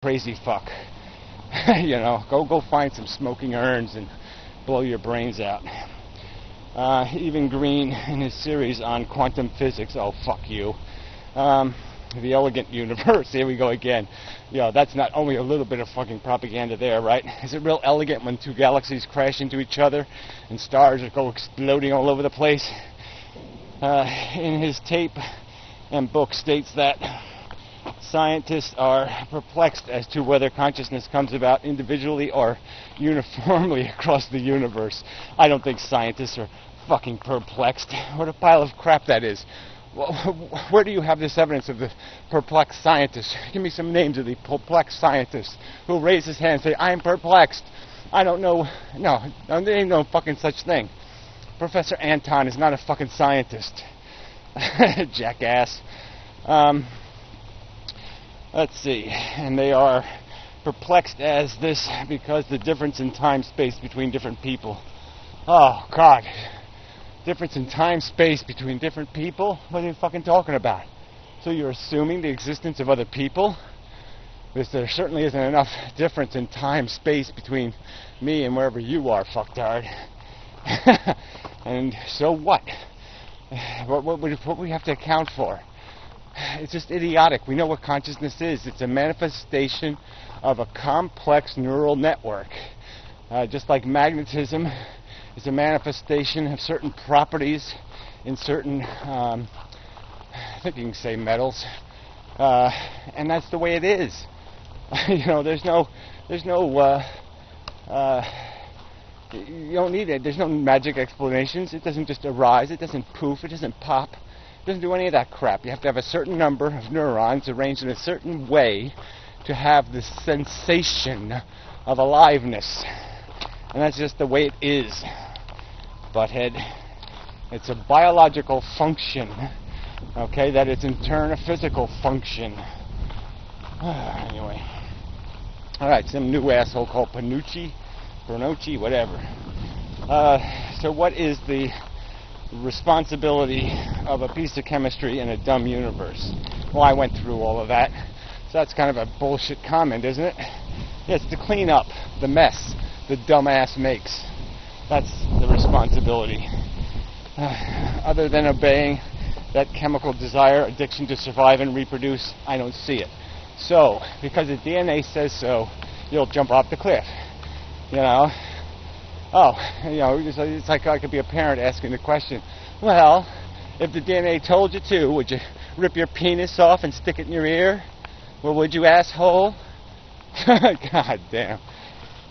crazy fuck. You know, go find some smoking urns and blow your brains out. Even Green, in his series on quantum physics, oh, fuck you. The Elegant Universe, here we go again. You know, that's not only a little bit of fucking propaganda there, right? Is it real elegant when two galaxies crash into each other and stars go exploding all over the place? In his tape and book states that scientists are perplexed as to whether consciousness comes about individually or uniformly across the universe. I don't think scientists are fucking perplexed. What a pile of crap that is. Well, where do you have this evidence of the perplexed scientists? Give me some names of the perplexed scientists who raise his hand and say, I'm perplexed. I don't know. No, there ain't no fucking such thing. Professor Anton is not a fucking scientist. Jackass. Let's see. And they are perplexed as this because the difference in time-space between different people. Oh, God. Difference in time-space between different people? What are you fucking talking about? So you're assuming the existence of other people? Because there certainly isn't enough difference in time-space between me and wherever you are, fucktard. And so what? What we have to account for? It's just idiotic. We know what consciousness is. It's a manifestation of a complex neural network. Just like magnetism is a manifestation of certain properties in certain, I think you can say metals, and that's the way it is. You know, there's no, you don't need it. There's no magic explanations. It doesn't just arise. It doesn't poof. It doesn't pop. It doesn't do any of that crap. You have to have a certain number of neurons arranged in a certain way to have the sensation of aliveness. And that's just the way it is, butthead. It's a biological function, okay, that is in turn a physical function. Anyway. Alright, some new asshole called Panucci, whatever. So what is the responsibility of a piece of chemistry in a dumb universe? Well, I went through all of that. So that's kind of a bullshit comment, isn't it? Yeah, it's to clean up the mess the dumbass makes. That's the responsibility. Other than obeying that chemical desire, addiction to survive and reproduce, I don't see it. So, because the DNA says so, you'll jump off the cliff. You know? Oh, you know, it's like I could be a parent asking the question, well, if the DNA told you to, would you rip your penis off and stick it in your ear? Well, would you, asshole? God damn.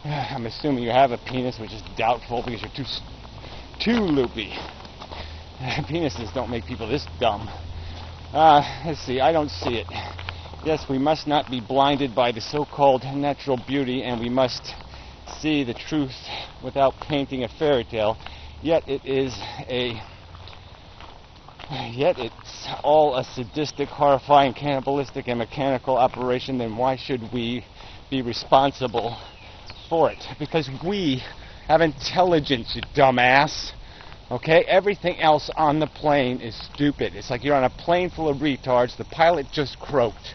I'm assuming you have a penis, which is doubtful because you're too loopy. Penises don't make people this dumb. Let's see, I don't see it. Yes, we must not be blinded by the so-called natural beauty, and we must see the truth without painting a fairy tale. Yet it's all a sadistic, horrifying, cannibalistic, and mechanical operation. Then why should we be responsible for it? Because we have intelligence, you dumbass. Okay? Everything else on the plane is stupid. It's like you're on a plane full of retards. The pilot just croaked.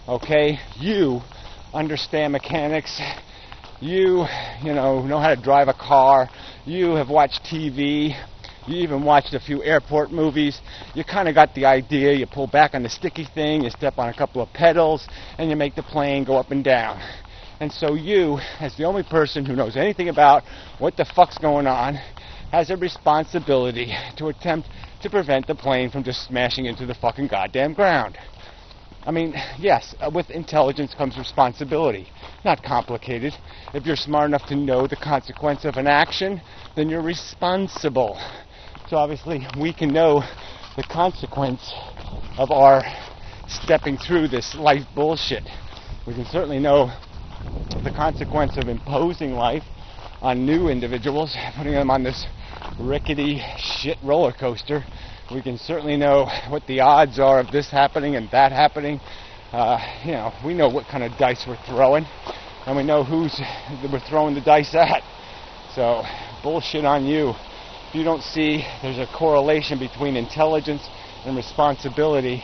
Okay? You understand mechanics. You know how to drive a car. You have watched TV. You even watched a few airport movies. You kind of got the idea. You pull back on the sticky thing. You step on a couple of pedals. And you make the plane go up and down. And so you, as the only person who knows anything about what the fuck's going on, has a responsibility to attempt to prevent the plane from just smashing into the fucking goddamn ground. I mean, yes, with intelligence comes responsibility. Not complicated. If you're smart enough to know the consequence of an action, then you're responsible. So obviously we can know the consequence of our stepping through this life bullshit. We can certainly know the consequence of imposing life on new individuals, putting them on this rickety shit roller coaster. We can certainly know what the odds are of this happening and that happening. We know what kind of dice we're throwing, and we know who's we're throwing the dice at. So, bullshit on you. If you don't see there's a correlation between intelligence and responsibility,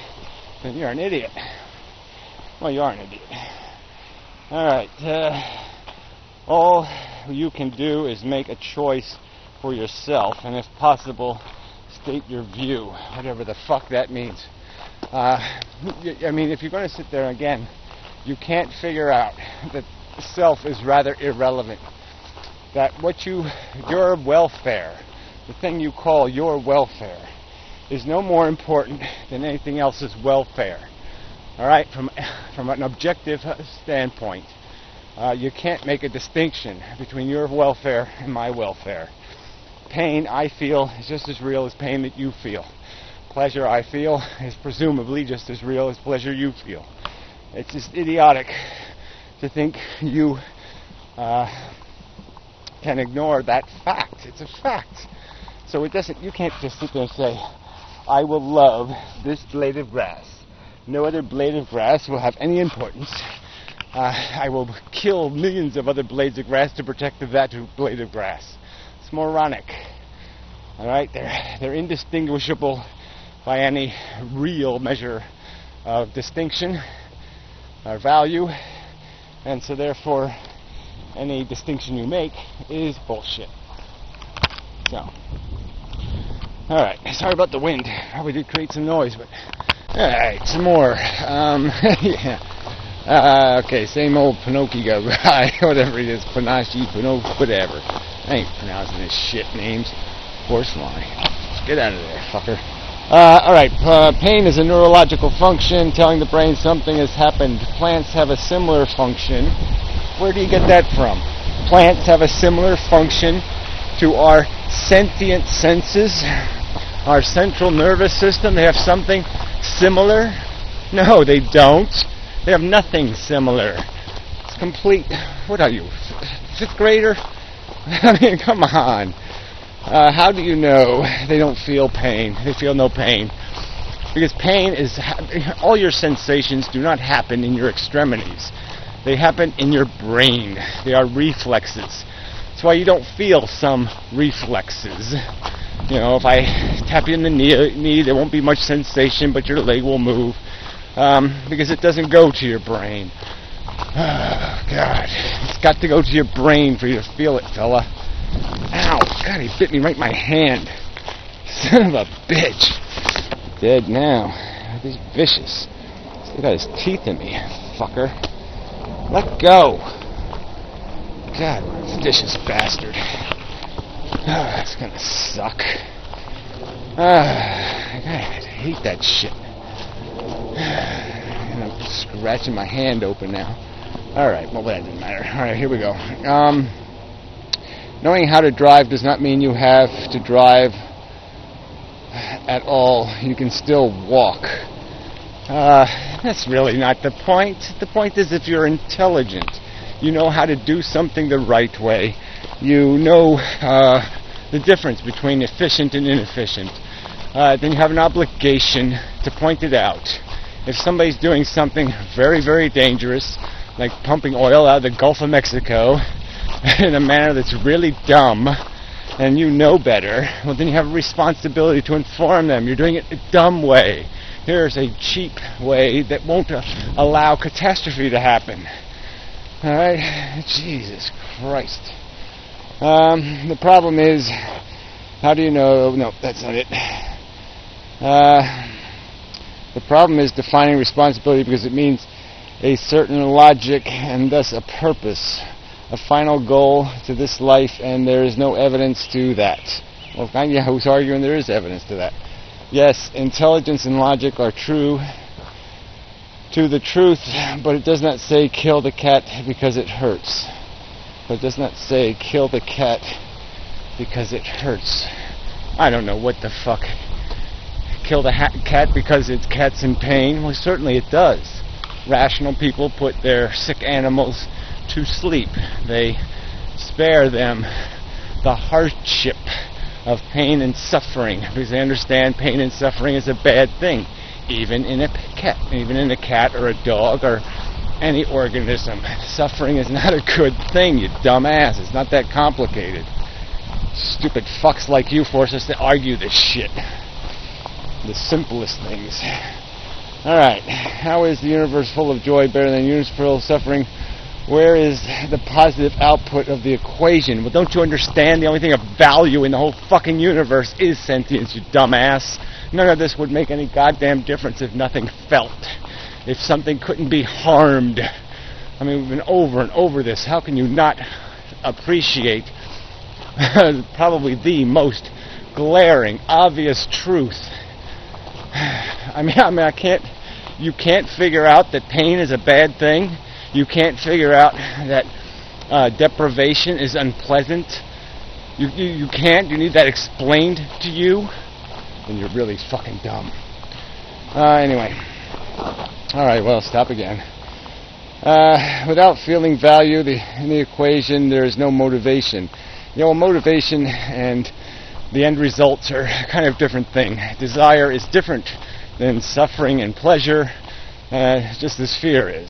then you're an idiot. Well, you are an idiot. Alright, all you can do is make a choice for yourself, and if possible, state your view, whatever the fuck that means. I mean, if you're going to sit there again, you can't figure out that self is rather irrelevant. That your welfare, the thing you call your welfare, is no more important than anything else's welfare. Alright, from an objective standpoint, you can't make a distinction between your welfare and my welfare. Pain, I feel, is just as real as pain that you feel. Pleasure, I feel, is presumably just as real as pleasure you feel. It's just idiotic to think you can ignore that fact. It's a fact. So you can't just sit there and say, I will love this blade of grass. No other blade of grass will have any importance. I will kill millions of other blades of grass to protect that blade of grass. It's moronic. Alright, they're indistinguishable by any real measure of distinction or value, and so therefore any distinction you make is bullshit. So, alright, sorry about the wind. Probably did create some noise, but alright, some more. Yeah. Okay, same old Pinocchio guy, whatever it is, Panache, Pinocchio, whatever. I ain't pronouncing this shit names. Horse line. Get out of there, fucker. Alright, pain is a neurological function telling the brain something has happened. Plants have a similar function. Where do you get that from? Plants have a similar function to our sentient senses, our central nervous system. They have something similar? No, they don't. They have nothing similar. It's complete. What are you, fifth grader? I mean, come on. How do you know they don't feel pain? They feel no pain. Because pain is... all your sensations do not happen in your extremities. They happen in your brain. They are reflexes. That's why you don't feel some reflexes. You know, if I tap you in the knee, there won't be much sensation, but your leg will move. Because it doesn't go to your brain. Oh, God. It's got to go to your brain for you to feel it, fella. Ow. God, he bit me right in my hand. Son of a bitch. Dead now. He's vicious. Still got his teeth in me, fucker. Let go. God, vicious bastard. That's gonna suck. I hate that shit. And I'm scratching my hand open now. Alright, well that doesn't matter. Alright, here we go. Knowing how to drive does not mean you have to drive at all. You can still walk. That's really not the point. The point is if you're intelligent, you know how to do something the right way. You know the difference between efficient and inefficient. Then you have an obligation to point it out. If somebody's doing something very, very dangerous, like pumping oil out of the Gulf of Mexico in a manner that's really dumb, and you know better, well then you have a responsibility to inform them. You're doing it a dumb way. Here's a cheap way that won't allow catastrophe to happen. Alright? Jesus Christ. The problem is, how do you know? No, that's not it. The problem is defining responsibility because it means a certain logic and thus a purpose, a final goal to this life, and there is no evidence to that. Well, yeah, who's arguing there is evidence to that? Yes, intelligence and logic are true to the truth, but it does not say kill the cat because it hurts. But it does not say kill the cat because it hurts. I don't know what the fuck. Kill the cat because its cat's in pain? Well, certainly it does. Rational people put their sick animals to sleep. They spare them the hardship of pain and suffering because they understand pain and suffering is a bad thing, even in a cat or a dog or any organism. Suffering is not a good thing, you dumbass. It's not that complicated. Stupid fucks like you force us to argue this shit. The simplest things. Alright, how is the universe full of joy better than a universe full of suffering? Where is the positive output of the equation? Well, don't you understand? The only thing of value in the whole fucking universe is sentience, you dumbass. None of this would make any goddamn difference if nothing felt. If something couldn't be harmed. I mean, we've been over and over this. How can you not appreciate probably the most glaring, obvious truth? I mean, you can't figure out that pain is a bad thing. You can't figure out that deprivation is unpleasant. You can't. You need that explained to you. And you're really fucking dumb. Anyway. Alright, well, stop again. Without feeling value in the equation, there is no motivation. You know, motivation and the end results are kind of different thing. Desire is different than suffering and pleasure, just as fear is.